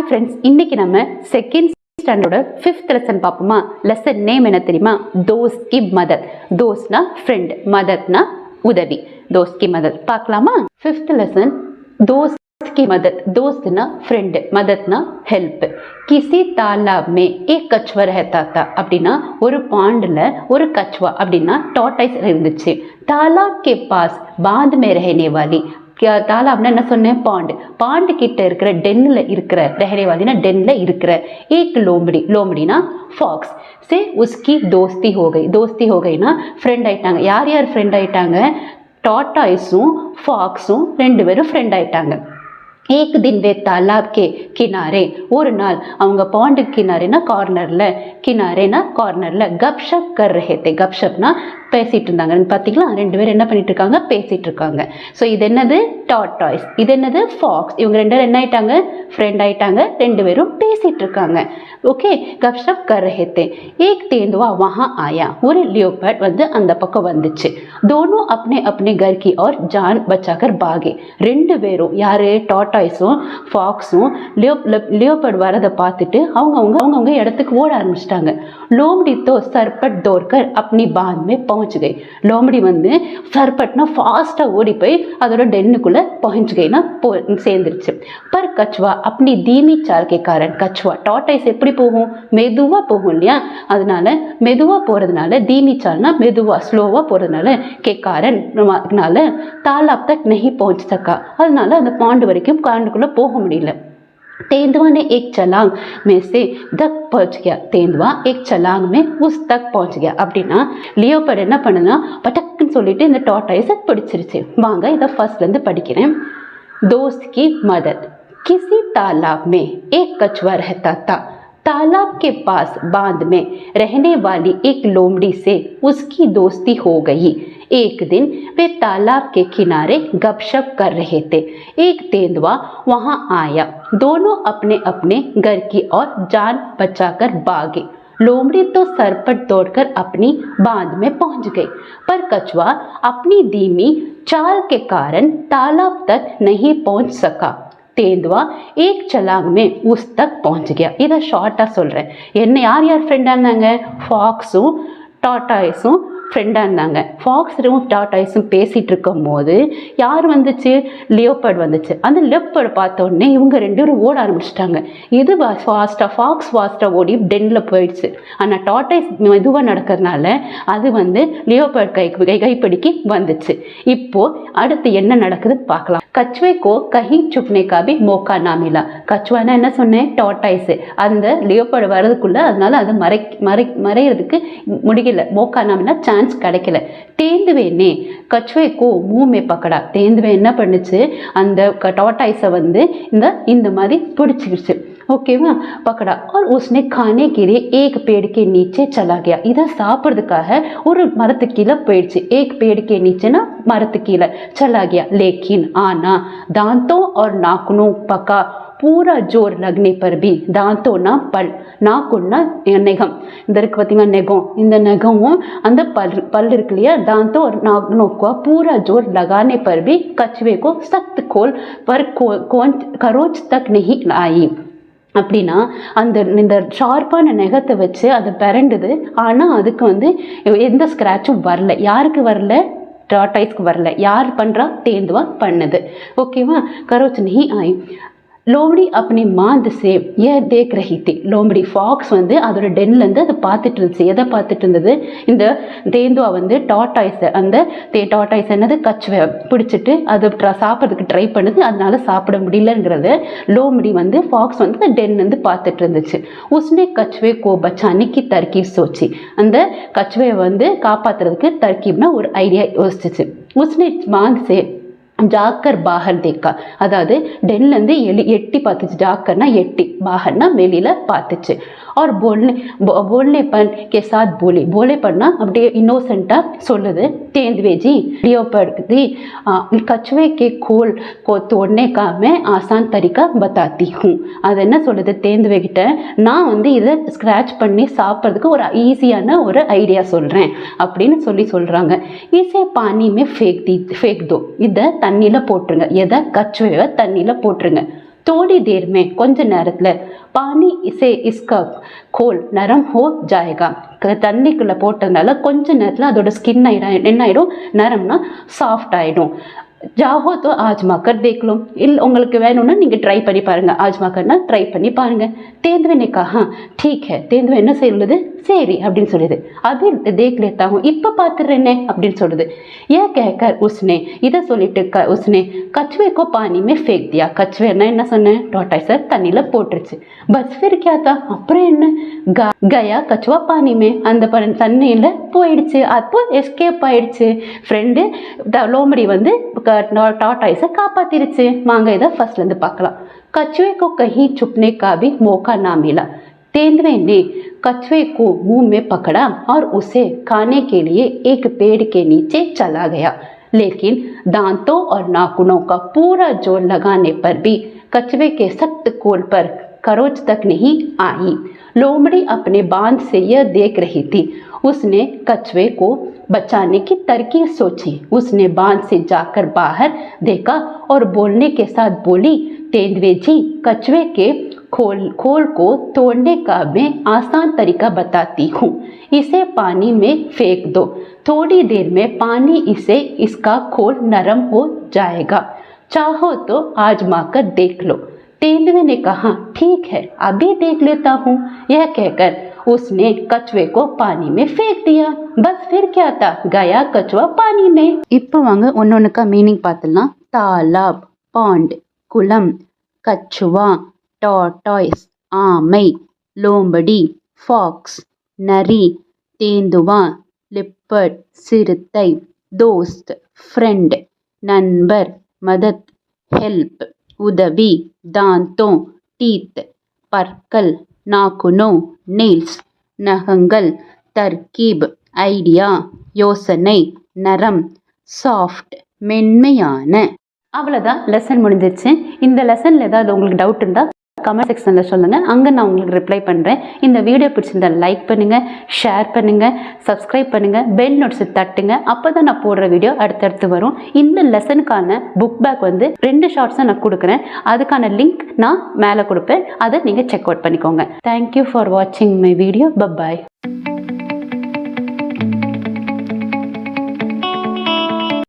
Friends, இன்னைக்கு நம்ம second ஸ்டாண்டர்டோட 5th lesson பார்ப்போமா. லெசன் நேம் என்ன தெரியுமா? தோஸ்த் கி மதத். தோஸ்ட்னா ஃப்ரெண்ட், மதத்னா உதவி. தோஸ்த் கி மதத் பார்க்கலாமா? 5th லெசன் दोस्त की मदद. दोस्त ना फ्रेंड, मदद ना हेल्प. किसी तालाब में एक कछुआ रहता था. அப்படின்னா ஒரு பாண்டில் ஒரு கச்சுவா அப்படின்னா டார்டாய்ஸ் இருந்துச்சு. तालाब के पास बांध में रहने वाली. தாலாப்னா என்ன சொன்னேன்? பாண்டு. பாண்டு கிட்ட இருக்கிற டென்னில் இருக்கிற रहने டென்னில் இருக்கிற एक लोमड़ी. लोमड़ीனா ஃபாக்ஸ் से उसकी दोस्ती हो गई. दोस्ती हो गईனா ஃப்ரெண்ட் ஆயிட்டாங்க. யார் யார் ஃப்ரெண்ட் ஆயிட்டாங்க? டார்டாய்ஸும் ஃபாக்ஸும் ரெண்டு பேரும் ஃப்ரெண்ட் ஆயிட்டாங்க. एक दिन वे तालाब के किनारे, ஒரு நாள் அவங்க பாண்டு கினாரேனா கார்னரில், கினாரேனா கார்னரில் கப்ஷப் कर रहे थे. கப்ஷப்னா பேசிகிட்டு இருந்தாங்க. பார்த்தீங்களா, ரெண்டு பேரும் என்ன பண்ணிட்டு இருக்காங்க? பேசிகிட்டு இருக்காங்க. ஸோ இது என்னது? டார்டாய்ஸ். இது என்னது? ஃபாக்ஸ். இவங்க ரெண்டு பேரும் என்ன ஆயிட்டாங்க? ஃப்ரெண்ட் ஆயிட்டாங்க. ரெண்டு பேரும் பேசிகிட்டு இருக்காங்க. ஓகே, கப்ஷப் कर रहे थे. एक तेंदुआ वहाँ आया. ஒரு லியோபர்ட் வந்து அந்த பக்கம் வந்துச்சு. दोनों अपने अपने घर की और जान बचाकर भागे. ரெண்டு பேரும் யாரு? டார்டாய்ஸும் ஃபாக்ஸும் லியோபர்ட் வரதை பார்த்துட்டு அவங்க இடத்துக்கு ஓட ஆரம்பிச்சிட்டாங்க. லோமடி तो सरपट दौड़कर अपनी बांध में पहुंच गई. லோமடி வந்து சர்பட்னா ஃபாஸ்ட்டாக ஓடி போய் அதோட டென்னுக்குள்ளே पहुंच गईனா சேர்ந்துருச்சு. பர் கச்சுவா अपनी धीमी चाल के कारण, கச்சுவா டார்டாய்ஸ் எப்படி போகும்? மெதுவாக போகும் இல்லையா? அதனால மெதுவாக போகிறதுனால, धीमी चालனா மெதுவாக ஸ்லோவாக போகிறதுனால, के कारण तालाब तक नहीं पहुंच सका. அதனால அந்த பாண்டு வரைக்கும் பாண்டுக்குள்ளே போக முடியல. तेंदुआ ने एक छलांग में से तक पहुंच गया. तेंदुआ एक छलांग में उस तक पहुंच गया. அப்படின்னா லியோபர்ட் என்ன பண்ணுனா பட்டக்குன்னு சொல்லிட்டு இந்த டார்டாய்ஸை பிடிச்சிருச்சு. வாங்க இதை ஃபர்ஸ்ட்லேருந்து படிக்கிறேன். दोस्त की मदद. किसी तालाब में एक कछुआ रहता था. तालाब के पास बांध में रहने वाली एक लोमड़ी से उसकी दोस्ती हो गई. एक दिन वे तालाब के किनारे गपशप कर रहे थे. एक तेंदुआ वहां आया. दोनों अपने अपने घर की ओर जान बचाकर भागे. लोमड़ी तो सरपट दौड़कर अपनी बांध में पहुंच गई, पर कछुआ अपनी धीमी चाल के कारण तालाब तक नहीं पहुंच सका. तेंदुआ एक छलांग में उस तक पहुंच गया. இதை ஷார்ட்டாக சொல்கிறேன். என்ன யார் யார் ஃப்ரெண்டாக இருந்தாங்க? ஃபாக்ஸும் டார்டாய்ஸும் ஃப்ரெண்டாக இருந்தாங்க. ஃபாக்ஸும் டார்டாய்ஸும் பேசிகிட்டு இருக்கும் போது யார் வந்துச்சு? லியோபர்ட் வந்துச்சு. அந்த லியோபர்ட் பார்த்த உடனே இவங்க ரெண்டு பேரும் ஓட ஆரம்பிச்சிட்டாங்க. இது ஃபாஸ்ட்டாக ஃபாக்ஸ் ஃபாஸ்ட்டாக ஓடி டென்னில் போயிடுச்சு. ஆனால் டார்டாய்ஸ் மெதுவாக நடக்கிறதுனால அது வந்து லியோபர்ட் கைப்பிடிக்கு வந்துச்சு. இப்போது அடுத்து என்ன நடக்குதுன்னு பார்க்கலாம். கச்சுவே கோ கஹி சுப்னே கா பி மோக்கா நா மிலா. கச்சுவானா என்ன சொன்னேன்? டார்டாய்ஸ். அந்த லியோபர்ட் வர்றதுக்குள்ள அதனால அது மறைகிறதுக்கு முடியல. மோக்கா நா மிலா சான்ஸ் கிடைக்கல. तेंदुए ने कछुए को मुंह में पकड़ा. तेंदुए என்ன பண்ணுச்சு? அந்த டார்டாய்ஸை வந்து இந்த மாதிரி பிடிச்சிருச்சு. ஓகேவா? பக்கடா. और उसने खाने के लिए एक पेड़ के नीचे चला गया. இதை சாப்பிட்றதுக்காக ஒரு மரத்துக்கு கீழே போயிடுச்சு. एक पेड़ के नीचेனா மரத்துக்கு கீழே चला गया. लेकिन आना दांतों और नाखूनों पका पूरा जोर लगने पर भी, दांतोना पल, நாக்குன்னா நெகம். இந்த இருக்கு பார்த்தீங்கன்னா நெகம். இந்த நெகமும் அந்த பல் இருக்கு இல்லையா? दांतों और नाखूनों को पूरा जोर लगाने पर भी कछुए को सख्त खोल पर खरोच तक नहीं आई. அப்படின்னா இந்த ஷார்ப்பான நெகத்தை வச்சு அது பிறண்டுது. ஆனால் அதுக்கு வந்து எந்த ஸ்க்ராட்சும் வரல. யாருக்கு வரல? டார்டாய்ஸ்க்கு வரல. யார் பண்ணுறா? தேந்துவா பண்ணுது. ஓகேவா? கரோச் நஹி ஆயி. லோமடி अपनी मांद से यह देख रही थी. லோமடி ஃபாக்ஸ் வந்து அதோட டென்லேருந்து அதை பார்த்துட்டு இருந்துச்சு. எதை பார்த்துட்டு இருந்தது? இந்த தேந்துவா வந்து டார்டாய்ஸை, அந்த டார்டாய்ஸ் என்னது? கச்சுவை பிடிச்சிட்டு அது சாப்பிட்றதுக்கு ட்ரை பண்ணுது. அதனால சாப்பிட முடியலங்கிறத லோமடி வந்து ஃபாக்ஸ் வந்து டென்லேருந்து பார்த்துட்டு இருந்துச்சு. உஸ்னே கச்சுவே கோ பச்சானே கி தர்கீப் சோச்சி. அந்த கச்சுவையை வந்து காப்பாற்றுறதுக்கு தர்கீப்னா ஒரு ஐடியா யோசிச்சிச்சு. உஸ்னே மாந்த் சே ஜாக்கர் பாகர் தேக்கா. அதாவது டென்லேருந்து எட்டி பார்த்துச்சு. ஜாக்கர்னா எட்டி, பாகர்னா வெளியில் பார்த்துச்சு. और बोलने पर के साथ बोले पढ़ना அப்படியே இன்னோசென்ட்டாக சொல்லுது. तेंदुए जी लियोपर्ड जी कछुए के खोल को तोड़ने का मैं आसान तरीका बताती हूँ. அது என்ன சொல்லுது? தேந்துவே கிட்ட நான் வந்து இதை ஸ்க்ராட்ச் பண்ணி சாப்பிட்றதுக்கு ஒரு ஈஸியான ஒரு ஐடியா சொல்கிறேன் அப்படின்னு சொல்கிறாங்க. இசை பானிமே ஃபேக் தோ. இதை தண்ணியில் போட்டுருங்க. எதை? கச்சுவையை தண்ணியில் போட்டுருங்க. थोड़ी देर में கொஞ்ச நேரத்துல पानी से इसका खोल नरम हो जाएगा தண்ணிக்குள்ள போட்டதுனால கொஞ்ச நேரத்துல அதோட ஸ்கின் என்ன ஆயிடும் நரம்னா சாஃப்ட் ஆயிடும் जाहो तो आजमा कर देख लो உங்களுக்கு வேணும்னா நீங்க ட்ரை பண்ணி பாருங்க ஆஜ்மா करना ட்ரை பண்ணி பாருங்க तेंदुए ने कहा ठीक है तेंदुए என்ன சொல்லுது சரி அப்படினு சொல்லுது अभी देख लेता हूं இப்ப பாத்துறேனே அப்படினு சொல்லுது यह कहकर उसने இத சொல்லிட்டு उसने कछुए को पानी में फेंक दिया कछुए என்ன சொன்னேன் tortoise தண்ணில போட்டுருச்சு बस फिर क्या था அப்புறம் என்ன गया कछुआ पानी में அந்த தண்ணில போயிடுச்சு அப்போ எஸ்கேப் ஆயிடுச்சு फ्रेंड லோமடி வந்து tortoise காப்பாத்திருச்சு வாங்க இத ஃபர்ஸ்ட்ல இருந்து பார்க்கலாம் कछुए को कहीं छुपने का भी मौका ना मिला तेंदुए ने कछुए को मुंह में पकड़ा और उसे खाने के लिए एक पेड़ के नीचे चला गया लेकिन दांतों और नाखूनों का पूरा जोर लगाने पर भी कछुए के सख्त कोल पर खरोच तक नहीं आई लोमड़ी अपने बांध से यह देख रही थी उसने कछुए को बचाने की तरकीब सोची उसने बांध से जाकर बाहर देखा और बोलने के साथ बोली तेंदुए जी कछुए के खोल को तोड़ने का मैं आसान तरीका बताती हूँ इसे पानी में फेंक दो थोड़ी देर में पानी इसे इसका खोल नरम हो जाएगा चाहो तो आजमा कर देख लो तेंदुए ने कहा ठीक है अभी देख लेता हूँ यह कहकर उसने कछुए को पानी में फेंक दिया बस फिर क्या था गया कछुआ पानी में இப்போ வாங்க ஒன்னொன்னுக்கா மீனிங் பார்த்துடலாம் தாலாப் பாண்ட் குளம் கச்சுவா டார்டாய்ஸ் ஆமை லோம்படி ஃபாக்ஸ் நரி தேந்துவா லிப்பர்ட் சிறுத்தை தோஸ்த் ஃப்ரெண்ட் நண்பர் மதத் ஹெல்ப் உதவி दांतों टीथ பற்கள் नाखूनों नेल्स நகங்கள் தர்கீப் ஐடியா யோசனை நரம் சாஃப்ட் மென்மையான அவ்வளோதான் லெசன் முடிஞ்சிருச்சு இந்த லெசனில் ஏதாவது உங்களுக்கு டவுட் இருந்தால் கமெண்ட் செக்ஷனில் சொல்லுங்கள் அங்கே நான் உங்களுக்கு ரிப்ளை பண்ணுறேன் இந்த வீடியோ பிடிச்சிருந்தா லைக் பண்ணுங்கள் ஷேர் பண்ணுங்கள் சப்ஸ்கிரைப் பண்ணுங்கள் பெல் நோட்ஸை தட்டுங்க அப்போ தான் நான் போடுற வீடியோ அடுத்தடுத்து வரும் இந்த லெசனுக்கான புக் பேக் வந்து 2 ஷார்ட்ஸை நான் கொடுக்குறேன் அதுக்கான லிங்க் நான் மேலே கொடுப்பேன் அதை நீங்கள் செக் அவுட் பண்ணிக்கோங்க தேங்க்யூ ஃபார் வாட்சிங் மை வீடியோ பபாய்